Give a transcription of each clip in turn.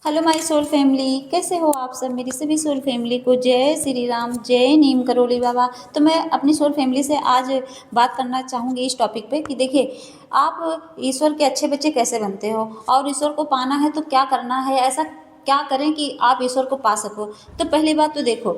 Hello my soul family, कैसे हो आप सब। मेरी सभी सोल फैमिली को जय श्री राम, जय नीम करोली बाबा। तो मैं अपनी सोल फैमिली से आज बात करना चाहूँगी इस टॉपिक पे कि देखिए, आप ईश्वर के अच्छे बच्चे कैसे बनते हो और ईश्वर को पाना है तो क्या करना है, ऐसा क्या करें कि आप ईश्वर को पा सको। तो पहली बात तो देखो,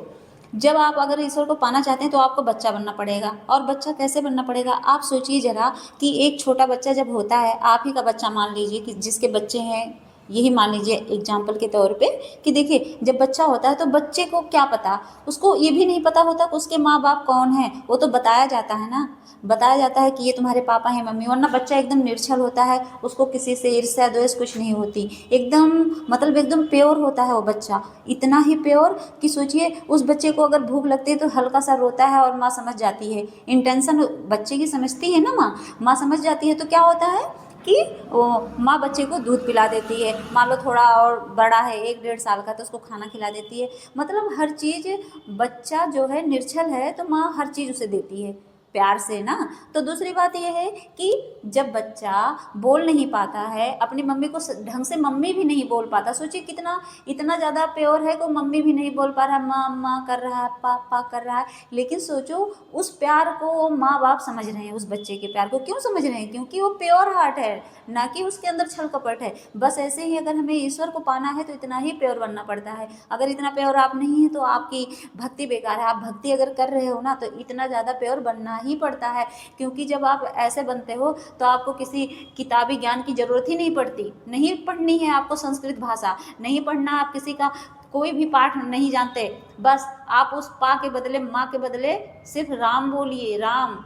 जब आप अगर ईश्वर को पाना चाहते हैं तो आपको बच्चा बनना पड़ेगा। और बच्चा कैसे बनना पड़ेगा, आप सोचिए ज़रा कि एक छोटा बच्चा जब होता है, आप ही का बच्चा मान लीजिए कि जिसके बच्चे हैं, यही मान लीजिए एग्जाम्पल के तौर पे कि देखिए, जब बच्चा होता है तो बच्चे को क्या पता, उसको ये भी नहीं पता होता कि उसके माँ बाप कौन है। वो तो बताया जाता है ना, बताया जाता है कि ये तुम्हारे पापा हैं मम्मी, वरना बच्चा एकदम निर्छल होता है, उसको किसी से ईर्ष्या द्वेष कुछ नहीं होती, एकदम मतलब एकदम प्योर होता है वो बच्चा। इतना ही प्योर कि सोचिए, उस बच्चे को अगर भूख लगती है तो हल्का सा रोता है और माँ समझ जाती है। इंटेंशन बच्चे की समझती है ना, माँ समझ जाती है। तो क्या होता है कि वो माँ बच्चे को दूध पिला देती है, मान लो थोड़ा और बड़ा है 1 डेढ़ साल का, तो उसको खाना खिला देती है। मतलब हर चीज़, बच्चा जो है निर्छल है तो माँ हर चीज़ उसे देती है प्यार से ना। तो दूसरी बात यह है कि जब बच्चा बोल नहीं पाता है, अपनी मम्मी को ढंग से मम्मी भी नहीं बोल पाता, सोचिए कितना इतना ज़्यादा प्योर है कि मम्मी भी नहीं बोल पा रहा, माँ माँ कर रहा है, पापा कर रहा है। लेकिन सोचो, उस प्यार को माँ बाप समझ रहे हैं, उस बच्चे के प्यार को क्यों समझ रहे हैं, क्योंकि वो प्योर हार्ट है, ना कि उसके अंदर छल कपट है। बस ऐसे ही अगर हमें ईश्वर को पाना है तो इतना ही प्योर बनना पड़ता है। अगर इतना प्योर आप नहीं है तो आपकी भक्ति बेकार है। आप भक्ति अगर कर रहे हो ना तो इतना ज़्यादा प्योर बनना ही पड़ता है, क्योंकि जब आप ऐसे बनते हो तो आपको किसी किताबी ज्ञान की ज़रूरत ही नहीं पड़ती। नहीं पढ़नी है आपको संस्कृत भाषा, नहीं पढ़ना, आप किसी का कोई भी पाठ नहीं जानते। बस आप उस पा के बदले, माँ के बदले सिर्फ राम बोलिए, राम।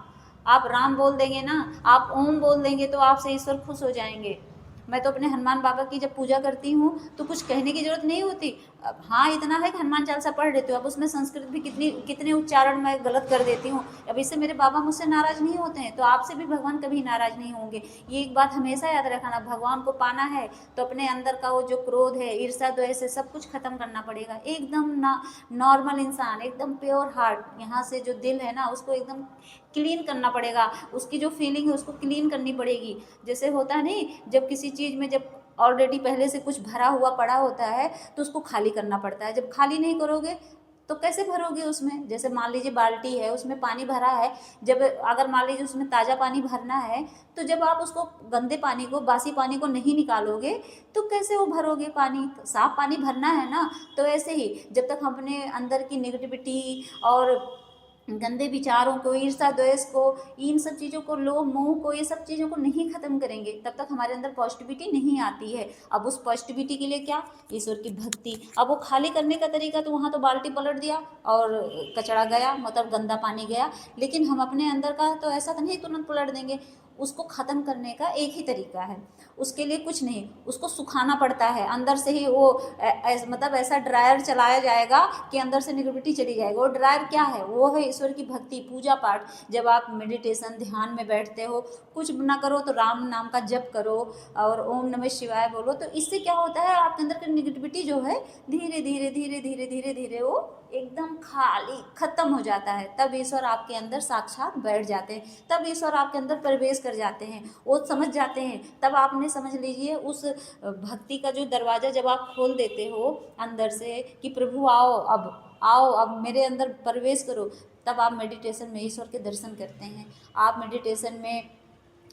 आप राम बोल देंगे ना, आप ओम बोल देंगे तो आपसे ईश्वर खुश हो जाएंगे। मैं तो अपने हनुमान बाबा की जब पूजा करती हूँ तो कुछ कहने की ज़रूरत नहीं होती। अब हाँ, इतना है कि हनुमान चालीसा पढ़ लेती हूँ, अब उसमें संस्कृत भी कितने उच्चारण मैं गलत कर देती हूँ। अब इससे मेरे बाबा मुझसे नाराज़ नहीं होते हैं, तो आपसे भी भगवान कभी नाराज़ नहीं होंगे। ये एक बात हमेशा याद रखना, भगवान को पाना है तो अपने अंदर का वो जो क्रोध है, ईर्ष्या द्वेष है, सब कुछ खत्म करना पड़ेगा। एकदम ना नॉर्मल इंसान, एकदम प्योर हार्ट, यहाँ से जो दिल है ना उसको एकदम क्लीन करना पड़ेगा। उसकी जो फीलिंग है उसको क्लीन करनी पड़ेगी। जैसे होता है नहीं, जब किसी चीज़ में जब ऑलरेडी पहले से कुछ भरा हुआ पड़ा होता है तो उसको खाली करना पड़ता है। जब खाली नहीं करोगे तो कैसे भरोगे उसमें। जैसे मान लीजिए बाल्टी है, उसमें पानी भरा है, जब अगर मान लीजिए उसमें ताज़ा पानी भरना है तो जब आप उसको गंदे पानी को, बासी पानी को नहीं निकालोगे तो कैसे वो भरोगे पानी। साफ पानी भरना है ना। तो ऐसे ही जब तक हम अपने अंदर की नेगेटिविटी और गंदे विचारों को, ईर्ष्या द्वेष को, इन सब चीज़ों को, लोभ मोह को, ये सब चीज़ों को नहीं खत्म करेंगे तब तक हमारे अंदर पॉजिटिविटी नहीं आती है। अब उस पॉजिटिविटी के लिए क्या, ईश्वर की भक्ति। अब वो खाली करने का तरीका तो वहाँ तो बाल्टी पलट दिया और कचरा गया, मतलब गंदा पानी गया। लेकिन हम अपने अंदर का तो ऐसा तो नहीं तुरंत पलट देंगे। उसको ख़त्म करने का एक ही तरीका है, उसके लिए कुछ नहीं, उसको सुखाना पड़ता है अंदर से ही। वो मतलब ऐसा ड्रायर चलाया जाएगा कि अंदर से नेगेटिविटी चली जाएगी। वो ड्रायर क्या है, वो है ईश्वर की भक्ति, पूजा पाठ। जब आप मेडिटेशन ध्यान में बैठते हो, कुछ ना करो तो राम नाम का जप करो और ओम नमः शिवाय बोलो, तो इससे क्या होता है, आपके अंदर की नेगेटिविटी जो है धीरे धीरे धीरे धीरे धीरे धीरे वो एकदम खाली खत्म हो जाता है। तब ईश्वर आपके अंदर साक्षात बैठ जाते हैं, तब ईश्वर आपके अंदर प्रवेश कर जाते हैं, वो समझ जाते हैं। तब आपने समझ लीजिए उस भक्ति का जो दरवाज़ा जब आप खोल देते हो अंदर से कि प्रभु आओ, अब आओ, अब मेरे अंदर प्रवेश करो, तब आप मेडिटेशन में ईश्वर के दर्शन करते हैं। आप मेडिटेशन में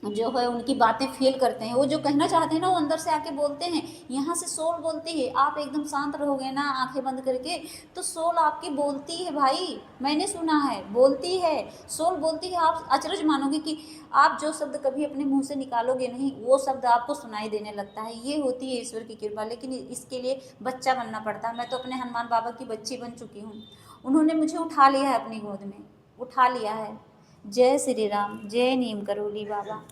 जो है उनकी बातें फील करते हैं, वो जो कहना चाहते हैं ना वो अंदर से आके बोलते हैं। यहाँ से सोल बोलती है, आप एकदम शांत रहोगे ना आंखें बंद करके तो सोल आपकी बोलती है भाई, मैंने सुना है, बोलती है, सोल बोलती है। आप अचरज मानोगे कि आप जो शब्द कभी अपने मुंह से निकालोगे नहीं, वो शब्द आपको सुनाई देने लगता है। ये होती है ईश्वर की कृपा, लेकिन इसके लिए बच्चा बनना पड़ता है। मैं तो अपने हनुमान बाबा की बच्ची बन चुकी हूँ, उन्होंने मुझे उठा लिया है अपनी गोद में, उठा लिया है। जय श्री राम, जय नीम करोली बाबा।